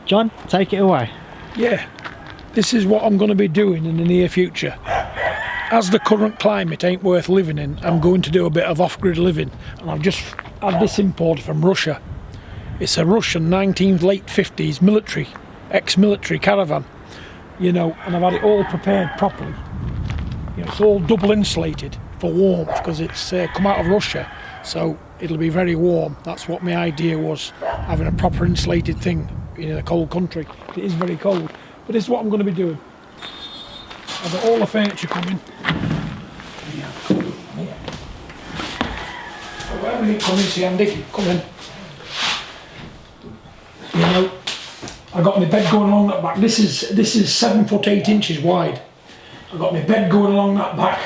John, take it away. Yeah, this is what I'm going to be doing in the near future. As the current climate ain't worth living in, I'm going to do a bit of off-grid living, and I've just had this imported from Russia. It's a Russian late 50s military, ex-military caravan, you know, and I've had it all prepared properly. You know, it's all double insulated for warmth because it's come out of Russia, so it'll be very warm. That's what my idea was, having a proper insulated thing in a cold country. It is very cold, but this is what I'm going to be doing. I've got all the furniture coming. Yeah. So wherever you come in, see Andy, come in. You know, I've got my bed going along that back. This is 7 foot 8 inches wide. I've got my bed going along that back.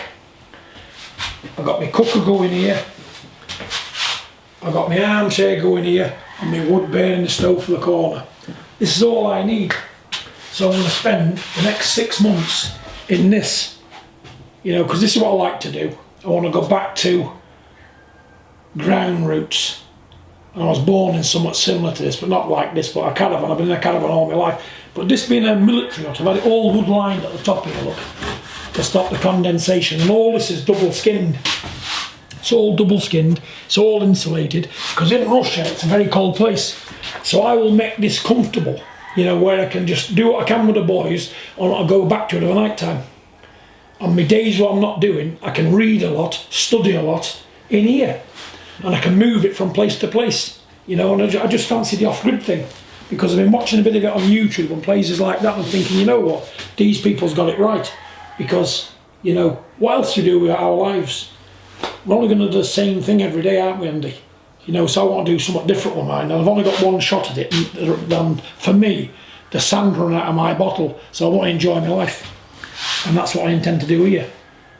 I've got my cooker going here. I've got my armchair going here, and my wood burning the stove for the corner. This is all I need. So I'm going to spend the next 6 months in this, you know, because this is what I like to do. I want to go back to ground roots. And I was born in somewhat similar to this, but not like this, but a caravan. I've been in a caravan all my life. But this being a military hut, I've had it all wood lined at the top here, look, to stop the condensation. And all this is double skinned. It's all double skinned, it's all insulated, because in Russia it's a very cold place. So I will make this comfortable, you know, where I can just do what I can with the boys, and I'll go back to it at night time. On my days what I'm not doing, I can read a lot, study a lot in here, and I can move it from place to place, you know. And I just fancy the off-grid thing, because I've been watching a bit of it on YouTube and places like that, and thinking, you know what, these people's got it right, because, you know, what else do we do with our lives? We're only going to do the same thing every day, aren't we, Andy? You know, so I want to do something different with mine, and I've only got one shot at it, and for me, the sand run out of my bottle, so I want to enjoy my life, and that's what I intend to do here.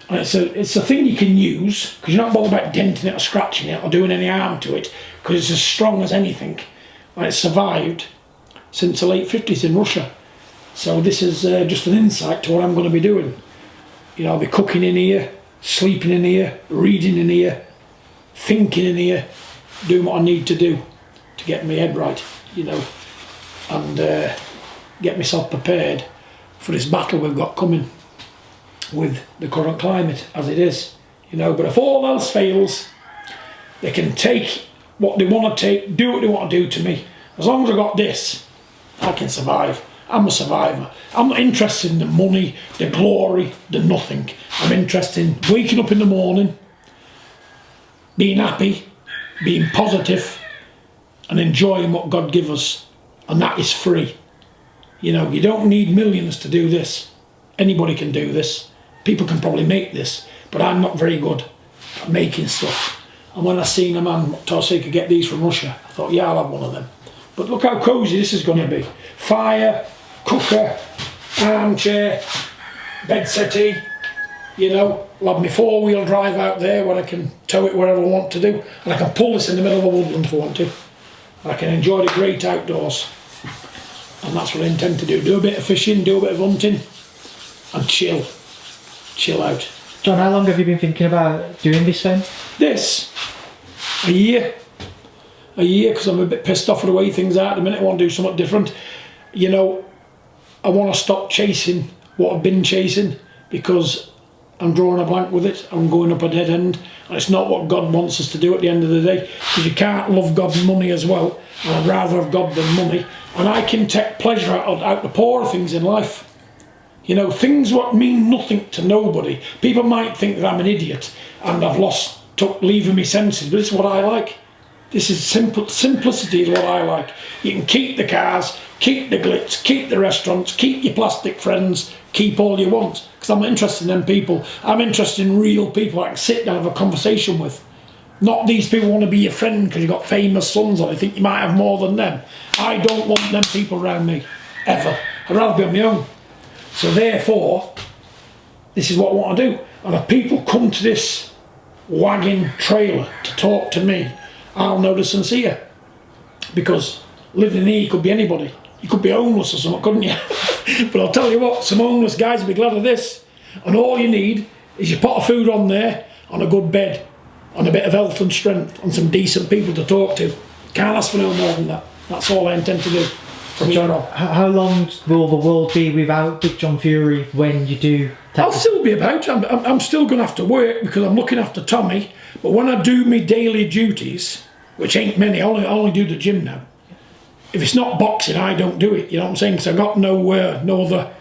And it's a thing you can use, because you're not bothered about denting it or scratching it or doing any harm to it, because it's as strong as anything, and it's survived since the late 50s in Russia. So this is just an insight to what I'm going to be doing. You know, I'll be cooking in here, sleeping in here, reading in here, thinking in here, doing what I need to do to get my head right, you know, and get myself prepared for this battle we've got coming with the current climate as it is, you know. But if all else fails, they can take what they want to take, do what they want to do to me. As long as I got this, I can survive. I'm a survivor. I'm not interested in the money, the glory, the nothing. I'm interested in waking up in the morning, being happy, being positive, and enjoying what God gives us. And that is free. You know, you don't need millions to do this. Anybody can do this. People can probably make this, but I'm not very good at making stuff. And when I seen a man told he could get these from Russia, I thought, yeah, I'll have one of them. But look how cosy this is going to be. Fire, cooker, armchair, bed settee, you know. I'll have my 4-wheel drive out there where I can tow it wherever I want to do, and I can pull this in the middle of a woodland if I want to. I can enjoy the great outdoors, and that's what I intend to do. Do a bit of fishing, do a bit of hunting, and chill out. John, how long have you been thinking about doing this then? This? A year, because I'm a bit pissed off with the way things are at the minute. I want to do something different. You know, I want to stop chasing what I've been chasing, because I'm drawing a blank with it. I'm going up a dead end, and it's not what God wants us to do at the end of the day, because you can't love God and money as well, and I'd rather have God than money. And I can take pleasure out the poorer things in life. You know, things what mean nothing to nobody. People might think that I'm an idiot and I've leaving me senses, but it's what I like. This is simplicity is what I like. You can keep the cars, keep the glitz, keep the restaurants, keep your plastic friends, keep all you want, because I'm not interested in them people. I'm interested in real people I can sit down and have a conversation with. Not these people want to be your friend because you've got famous sons or they think you might have more than them. I don't want them people around me, ever. I'd rather be on my own. So therefore, this is what I want to do. And if people come to this wagon trailer to talk to me, I'll know they're sincere. Because living in here, you could be anybody. You could be homeless or something, couldn't you? But I'll tell you what, some homeless guys will be glad of this. And all you need is your pot of food on there, on a good bed, on a bit of health and strength, and some decent people to talk to. Can't ask for no more than that. That's all I intend to do. from here on. How long will the world be without Big John Fury when you do take I'll still be about. I'm still going to have to work because I'm looking after Tommy. But when I do my daily duties, which ain't many, I only do the gym now. If it's not boxing, I don't do it. You know what I'm saying? Because I've got no other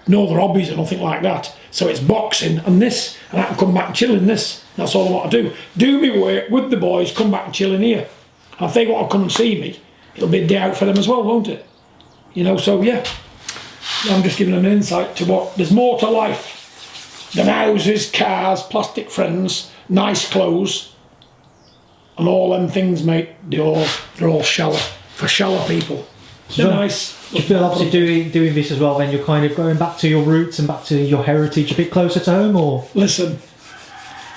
hobbies or nothing like that. So it's boxing and this, and I can come back and chill in this. That's all I want to do. Do me work with the boys, come back and chill in here. And if they want to come and see me, it'll be a day out for them as well, won't it? You know, so yeah. I'm just giving them an insight to what there's more to life than houses, cars, plastic friends, nice clothes, and all them things, mate. They're all shallow for shallow people. They're nice. Do you feel obviously doing this as well, then you're kind of going back to your roots and back to your heritage a bit closer to home, or? Listen,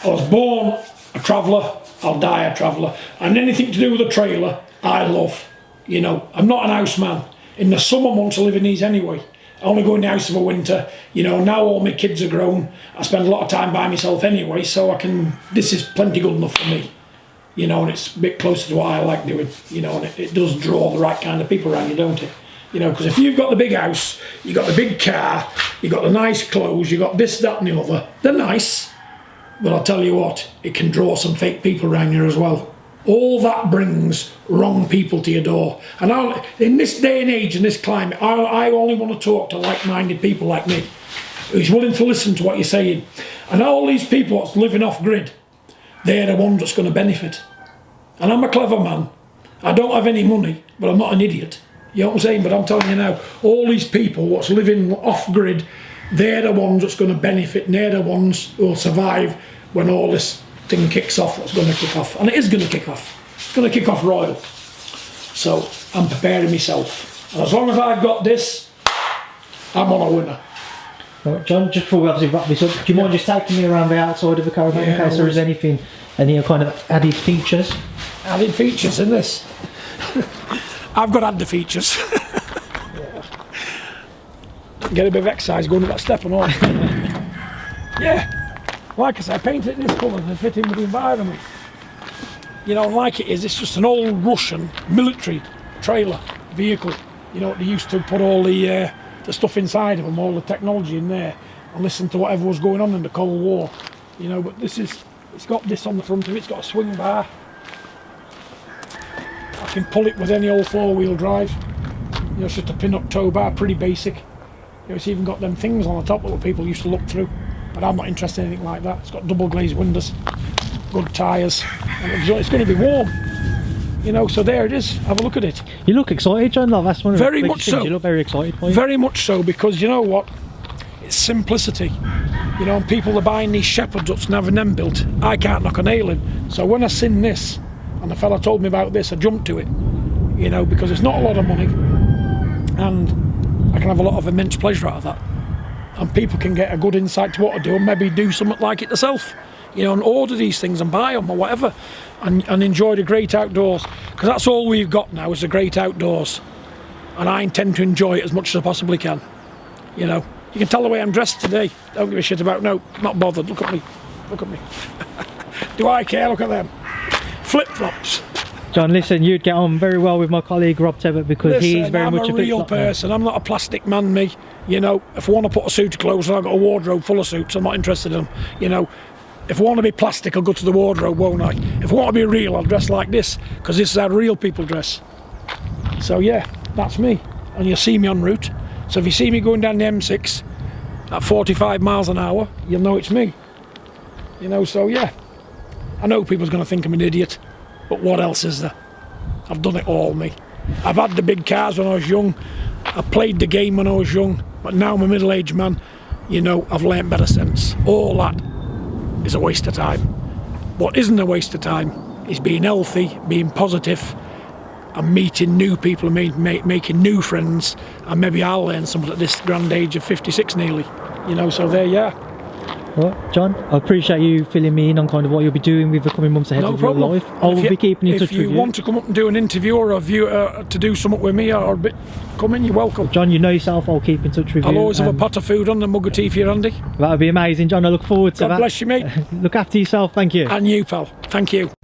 I was born a traveller, I'll die a traveller, and anything to do with a trailer, I love. You know, I'm not an house man. In the summer months I live in these anyway. I only go in the house for winter. You know, now all my kids are grown. I spend a lot of time by myself anyway, so this is plenty good enough for me. You know, and it's a bit closer to what I like doing. You know, and it does draw the right kind of people around you, don't it? You know, because if you've got the big house, you've got the big car, you've got the nice clothes, you've got this, that and the other, they're nice. But I'll tell you what, it can draw some fake people around you as well. All that brings wrong people to your door. And in this day and age, in this climate, I only want to talk to like-minded people like me, who's willing to listen to what you're saying. And all these people that's living off grid, they're the ones that's going to benefit. And I'm a clever man. I don't have any money, but I'm not an idiot. You know what I'm saying? But I'm telling you now, all these people what's living off grid, they're the ones that's going to benefit, and they're the ones who will survive when all this thing kicks off, what's going to kick off. And it is going to kick off. It's going to kick off royal. So I'm preparing myself. And as long as I've got this, I'm on a winner. Well, John, just before we obviously wrap this up, do you mind just taking me around the outside of the caravan in case there is anything, any kind of added features? Added features in this? I've got added features. Get a bit of exercise going up that step and all. Yeah. Like I said, I painted it this colour to fit in with the environment. You know, like it is, it's just an old Russian military trailer vehicle. You know, they used to put all the stuff inside of them, all the technology in there, and listen to whatever was going on in the Cold War. You know, but it's got this on the front of it, it's got a swing bar. I can pull it with any old four-wheel drive. You know, it's just a pin-up tow bar, pretty basic. You know, it's even got them things on the top that people used to look through. But I'm not interested in anything like that. It's got double glazed windows, good tyres, and it's going to be warm. You know, so there it is. Have a look at it. You look excited, John. That's one of very the much things. so. You look very excited. Boy. Very much so, because you know what? It's simplicity. You know, and people are buying these shepherd huts and having them built. I can't knock a nail in. So when I seen this, and the fella told me about this, I jumped to it. You know, because it's not a lot of money, and I can have a lot of immense pleasure out of that. And people can get a good insight to what to do and maybe do something like it themselves. You know, and order these things and buy them or whatever, and enjoy the great outdoors. Because that's all we've got now is the great outdoors. And I intend to enjoy it as much as I possibly can. You know, you can tell the way I'm dressed today. Don't give a shit about, no, not bothered. Look at me. Look at me. Do I care? Look at them. Flip-flops. John, listen, you'd get on very well with my colleague Rob Tebbett because he's very much a real person. I'm not a plastic man, me. You know, if I want to put a suit of clothes, I've got a wardrobe full of suits. I'm not interested in them. You know, if I want to be plastic, I'll go to the wardrobe, won't I? If I want to be real, I'll dress like this, because this is how real people dress. So yeah, that's me. And you'll see me en route. So if you see me going down the M6 at 45 miles an hour, you'll know it's me. You know, so yeah. I know people's going to think I'm an idiot, but what else is there? I've done it all, me. I've had the big cars when I was young. I played the game when I was young, but now I'm a middle-aged man. You know, I've learnt better sense. All that is a waste of time. What isn't a waste of time is being healthy, being positive, and meeting new people and making new friends. And maybe I'll learn something at this grand age of 56 nearly. You know, so there you are. Well, John, I appreciate you filling me in on kind of what you'll be doing with the coming months ahead of your life. I will be keeping in touch with you. If you want to come up and do an interview or a view to do something with me or a bit, come in, you're welcome. John, you know yourself, I'll keep in touch with you. I'll always have a pot of food on and a mug of tea for you, Andy. That would be amazing, John. I look forward to that. God bless you, mate. Look after yourself, thank you. And you, pal. Thank you.